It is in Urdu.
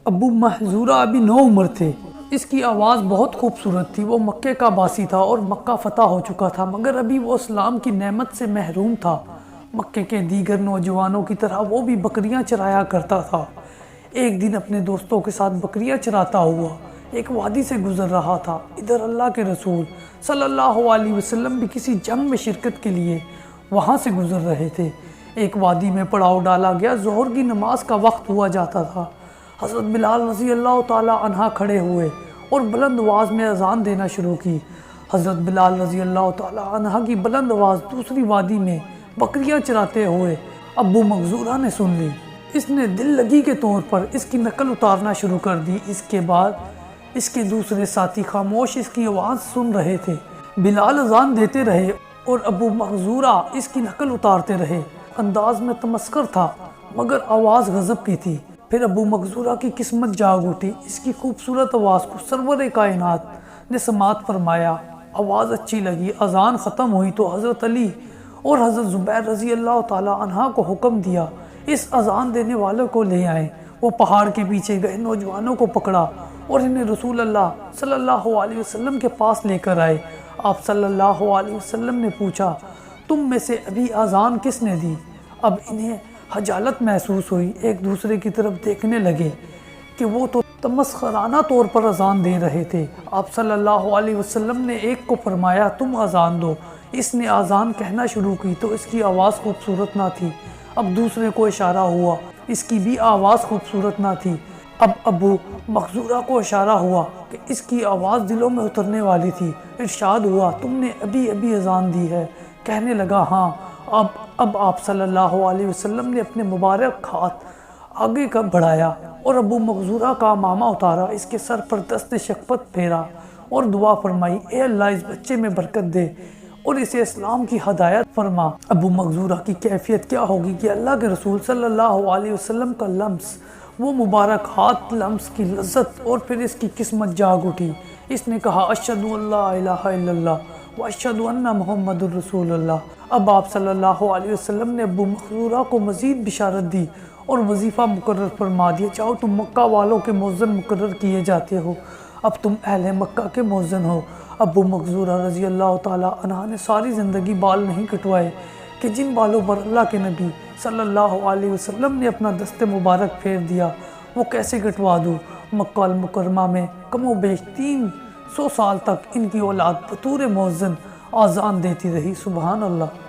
ابو محذورہ ابھی 9 عمر تھے۔ اس کی آواز بہت خوبصورت تھی۔ وہ مکے کا باسی تھا اور مکہ فتح ہو چکا تھا، مگر ابھی وہ اسلام کی نعمت سے محروم تھا۔ مکے کے دیگر نوجوانوں کی طرح وہ بھی بکریاں چرایا کرتا تھا۔ ایک دن اپنے دوستوں کے ساتھ بکریاں چراتا ہوا ایک وادی سے گزر رہا تھا۔ ادھر اللہ کے رسول صلی اللہ علیہ وسلم بھی کسی جنگ میں شرکت کے لیے وہاں سے گزر رہے تھے۔ ایک وادی میں پڑاؤ ڈالا گیا، ظہر کی نماز کا وقت ہوا جاتا تھا۔ حضرت بلال رضی اللہ تعالی عنہ کھڑے ہوئے اور بلند آواز میں اذان دینا شروع کی۔ حضرت بلال رضی اللہ تعالی عنہ کی بلند آواز دوسری وادی میں بکریاں چراتے ہوئے ابو مخزورہ نے سن لی۔ اس نے دل لگی کے طور پر اس کی نقل اتارنا شروع کر دی۔ اس کے بعد اس کے دوسرے ساتھی خاموش اس کی آواز سن رہے تھے۔ بلال اذان دیتے رہے اور ابو مخزورہ اس کی نقل اتارتے رہے۔ انداز میں تمسخر تھا مگر آواز غضب کی تھی۔ پھر ابو مخزورہ کی قسمت جاگ اٹھی۔ اس کی خوبصورت آواز کو سرور کائنات نے سماعت فرمایا۔ آواز اچھی لگی۔ اذان ختم ہوئی تو حضرت علی اور حضرت زبیر رضی اللہ تعالی عنہ کو حکم دیا اس اذان دینے والوں کو لے آئیں۔ وہ پہاڑ کے پیچھے گئے نوجوانوں کو پکڑا اور انہیں رسول اللہ صلی اللہ علیہ وسلم کے پاس لے کر آئے۔ آپ صلی اللہ علیہ وسلم نے پوچھا، تم میں سے ابھی اذان کس نے دی؟ اب انہیں خجالت محسوس ہوئی۔ ایک دوسرے کی طرف دیکھنے لگے کہ وہ تو تمسخرانہ طور پر اذان دے رہے تھے۔ آپ صلی اللہ علیہ وسلم نے ایک کو فرمایا، تم اذان دو۔ اس نے اذان کہنا شروع کی تو اس کی آواز خوبصورت نہ تھی۔ اب دوسرے کو اشارہ ہوا، اس کی بھی آواز خوبصورت نہ تھی۔ اب ابو مخزورہ کو اشارہ ہوا کہ اس کی آواز دلوں میں اترنے والی تھی۔ ارشاد ہوا، تم نے ابھی اذان دی ہے؟ کہنے لگا، ہاں۔ اب آپ صلی اللہ علیہ وسلم نے اپنے مبارک ہاتھ آگے کا بڑھایا اور ابو مخزورہ کا عمامہ اتارا، اس کے سر پر دست شفقت پھیرا اور دعا فرمائی، اے اللہ اس بچے میں برکت دے اور اسے اسلام کی ہدایت فرما۔ ابو مخزورہ کی کیفیت کیا ہوگی کہ اللہ کے رسول صلی اللہ علیہ وسلم کا لمس، وہ مبارک ہاتھ لمس کی لذت، اور پھر اس کی قسمت جاگ اٹھی۔ اس نے کہا، اشہد ان لا الہ الا اللہ واشہد ان محمد الرسول اللہ۔ اب آپ صلی اللہ علیہ وسلم نے ابو مخزورہ کو مزید بشارت دی اور وظیفہ مقرر فرما دیا، چاہو تم مکہ والوں کے مؤذن مقرر کیے جاتے ہو، اب تم اہل مکہ کے مؤذن ہو۔ ابو مخزورہ رضی اللہ تعالی عنہ نے ساری زندگی بال نہیں کٹوائے کہ جن بالوں پر اللہ کے نبی صلی اللہ علیہ وسلم نے اپنا دست مبارک پھیر دیا وہ کیسے کٹوا دوں۔ مکہ المکرمہ میں کم و بیش 300 سال تک ان کی اولاد بطور مؤذن اذان دیتی رہی۔ سبحان اللہ۔